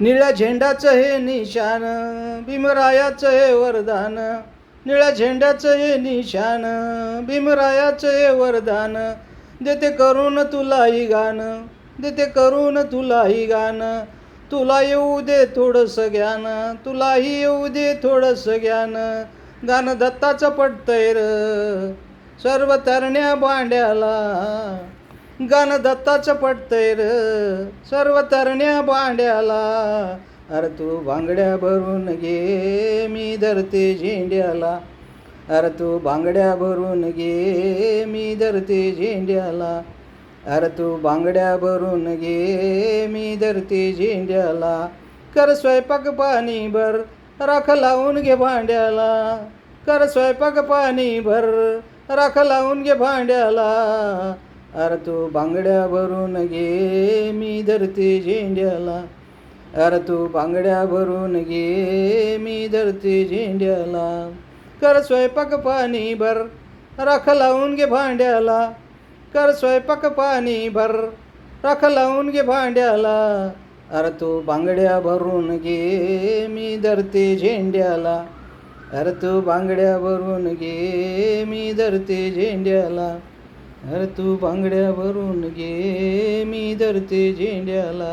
निळ्या झेंड्याचं हे निशान, भीमरायाचं हे वरदान. निळ्या झेंड्याचं हे निशान, भीमरायाचं हे वरदान. देते करून तुलाही गाण, देते करून तुलाही गाण. तुला येऊ दे थोडंसं ज्ञान, तुलाही येऊ दे थोडंसं ज्ञान. गाणं दत्ताचं पटतंय र सर्व तरण्या भांड्याला. गाणं दत्ताचं पटतंय र सर्व तरण्या भांड्याला. अरे तू बांगड्या भरून घे मी धरते झेंड्याला. अरे तू बांगड्या भरून घे मी धरते झेंड्याला. अरे तू बांगड्या भरून घे मी धरते झेंड्याला. कर स्वयंपाक पाणी भर, राख लावून घे भांड्याला. कर स्वयंपाक पाणी भर, राख लावून घे भांड्याला. अरे तू बांगड्या भरून घे मी धरते झेंड्याला. अरे तू बांगड्या भरून घे मी धरते झेंड्याला. कर स्वयंपाक पाणी भर, राख लावून घे भांड्याला. कर स्वयंपाक पाणी भर, राख लावून घे भांड्याला. अरे तू बांगड्या भरून घे मी धरते झेंड्याला. अरे तू बांगड्या भरून घे मी धरते झेंड्याला. अरे तू बांगड्या भरून घे मी धरते झेंड्याला.